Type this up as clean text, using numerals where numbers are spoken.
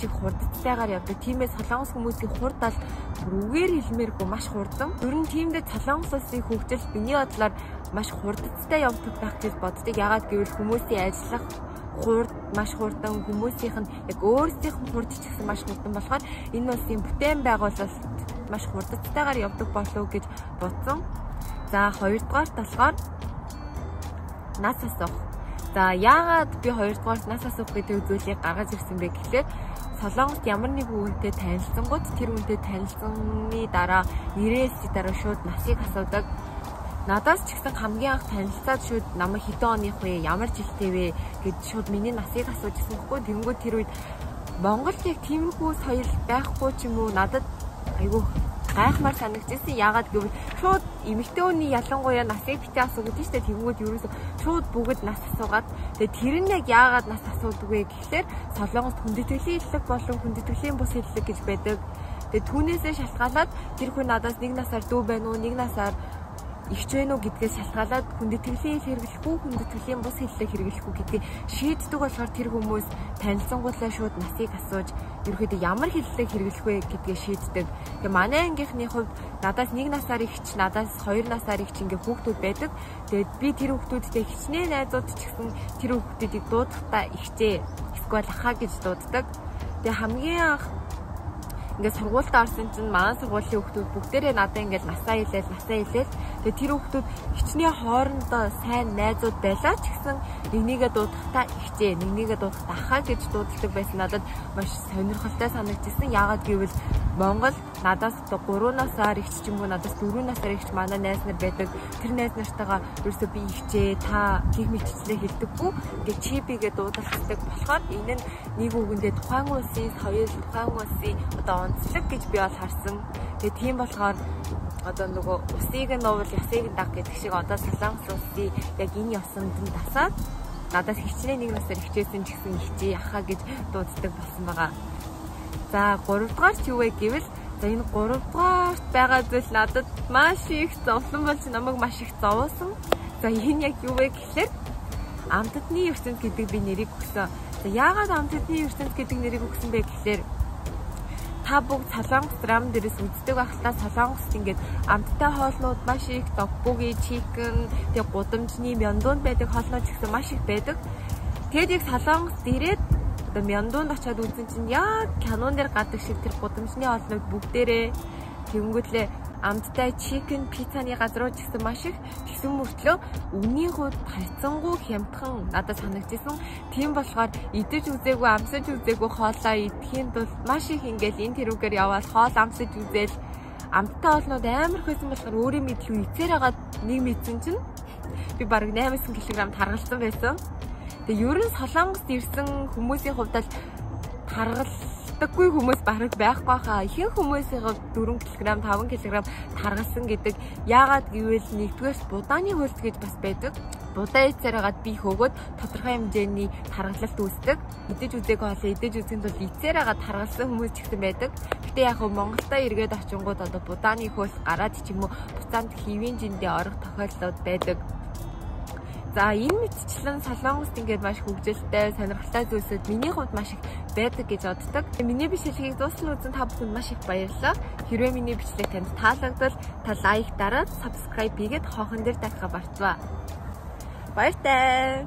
маш их хурдтайгаар явдаг. Тиймээс Солонгос хүмүүсийн хурд ал үгээр хэлмээргүй маш хурдан. Ер нь тиймдээ Солонгос улсын хөгжил миний бодлоор маш хурдтай явдаг байх гэж боддог. Ягаад гэвэл хүмүүсийн ажиллах хурд маш хурдан, хүмүүсийнх нь яг өөрсдийнх нь хурд ч гэсэн маш хурдан болохоор энэ улсын бүтээн байгуулалт маш хурдтайгаар явдаг болов гэж бодсон. За хоёрдугаарт болохоор нас асуух. За яагаад би хоёрдугаарт нас асуух гэдэг зүйлийг гаргаж ирсэн бэ гэхлээр Солонгост ямар нэг хүнтэй танилцсангууд тэр хүнтэй танилцсаны дараа нэрээс дараа шууд насыг асуудаг. Надаас ч гэсэн хамгийн анх танилцаад шууд намайг хэдэн оных вэ? Ямар жилтэй вэ? гэж шууд миний насыг асуужсэн гэхгүй. Тэнгүүд тэр үед Монголд яг тиймэрхүү соёл байхгүй ч юм уу надад айгүй гайхмаар санагдчихсэн. Яагаад гэвэл шууд эмэгтэй хүний ялангуяа насыг битээ асуудаг шүү дээ. Тэнгүүд ерөөсө шууд бүгд нас асуугаад тэгээ тэр нь яг яагаад нас асуудаг вэ гэхлээр Солонгост хүндэтгэлийн хэллэг болон хүндэтгэлийн бус хэллэг гэж байдаг. Тэгээ түүнээсээ шалтгаалаад тэр хүн надаас нэг насаар дүү байна уу, нэг насаар ихч вэ нү гэдгээс шалтгаалаад хүндэтгэлийн хэрэглэхгүй, хүндэтгэлийн бус хэллэг хэрэглэхгүй гэдгийг шийддэг болохоор тэр хүмүүс танилцсангуудлаа шууд насыг асууж ерөөхдөө ямар хэллэг хэрэглэх вэ гэдгийг шийддэг. Тэгээ манай ангийнхны хувьд надаас 1 насаар ихч, надаас 2 насаар ихч ингээ хүүхдүүд байдаг. Тэгээд би тэр хүүхдүүдтэй хичнээн найзууд ч гэсэн тэр хүүхдүүдийг дуудахдаа ихчээ, эсвэл ахаа гэж дууддаг. Тэгээ хамгийн анх ингээд сургуультай орсон чинь манай сургуулийн хүүхдүүд бүгдээрээ надад ингээд насаа хэлээл. Тэгээ тэр хүүхдүүд хичнээн хоорондоо сайн найзууд байлаа ч гэсэн нэгнийгээ дуудахдаа ихчээ, нэгнийгээ дуудахдаа ахаа гэж дууддаг байсан надад маш сонирхолтой санагдчихсан. Яагаад гэвэл Монгол надаас 3 насаар ихч ч юм уу надаас 4 насаар ихч манай найз нар байдаг. Тэр найз нартайгаа ерөөсөө би ихчээ, та гих мэтчлээ хэлдэггүй. Ингээд чипигээ дуудалцдаг болохоор энэ нь нэг үгэндээ тухайн улсын соёл, тухайн улсын одоо онцлог гэж би бол харсан. Тэгээ тийм болохоор одоо нөгөө усыг нь уул, ясыг нь даг гэдэг шиг одоо Солонгос улсын яг энэ ёсонд нь тасаад надаас хичнээн 1 насаар хичээсэн ч гэсэн ихчээ, ахаа гэж дууддаг болсон байгаа. За 3 дугаарт юу вэ гэвэл энэ 3 дугаарт байгаа зүйл надад маш их зовлон болж намайг маш их зовоосон. За энэ яг юу вэ гэхлээр амтдны ертөнд гэдэг би нэрийг өгсөн. За яагаад амтдны ертөнд гэдэг нэрийг өгсөн бэ гэхлээр та бүгд Солонгос драм дээрээс үздэг байхлаа Солонгост ингээд амттай хоолнууд маш их токбоги, чикен, тэг гудамжны мянduнд байдаг хоолнууд ч гэсэн маш их байдаг. Тэгэд яг Солонгост ирээд одоо мянduнд очиад үзэн чинь яг кинон дээр гадаг шиг тэр гудамжны хоолнууд бүгдээрээ тэнгүүтлээ амттай чикен, пиццаны газрууд ч гэсэн маш их тэгсэн мөртлөө үний хувьд хайцангуй хямдхан надад санагдчихсан. Тийм болохоор идэж үзээгүй, амсаж үзээгүй хоолоо идэхийн тулд маш их ингээл энэ тэрүүгээр яваад хоол амсаж үзээл амттай хоолнууд амар хөөсөн болохоор өөрөө мэдлгүй эцээр хагаад нэг мэдсэн чинь би бараг 8 кг таргалсан байсан. Тэгээ ер нь Солонгост ирсэн хүмүүсийн хувьд л таргалдаггүй хүмүүс бараг байхгүй хаа. Ихэнх хүмүүсийн хувьд 4 кг, 5 кг таргалсан гэдэг. Яагаад гэвэл нэгдүгээр будааны хөлт гэж бас байдаг. Будаа эцээр хагаад би хөөгөөд тодорхой хэмжээний таргалалт үүсдэг. Идэж үзээгүй хоолоо идэж үзэхэд бол эцээр хагаад таргалсан хүмүүс ч гэсэн байдаг. Гэтэ яг хөө Монголдо эргээд очингууд одоо будааны хөлт гараад ч юм уу буцаанд хэвийн жиндээ орох тохиолдлууд байдаг. За энэ мэтчлэн Солонгост ингээд маш хөгжилтэй, сонирхолтой зүйлсүүд миний хувьд маш их байдаг гэж боддог. Миний бичлэгийг дуусна үзэн та бүхэнд маш их баярлалаа. Хэрвээ миний бичлэг танд таалагдвал та лайк дараад subscribe хийгээд хоохон дээр дахиад барцгаа. Баяртай.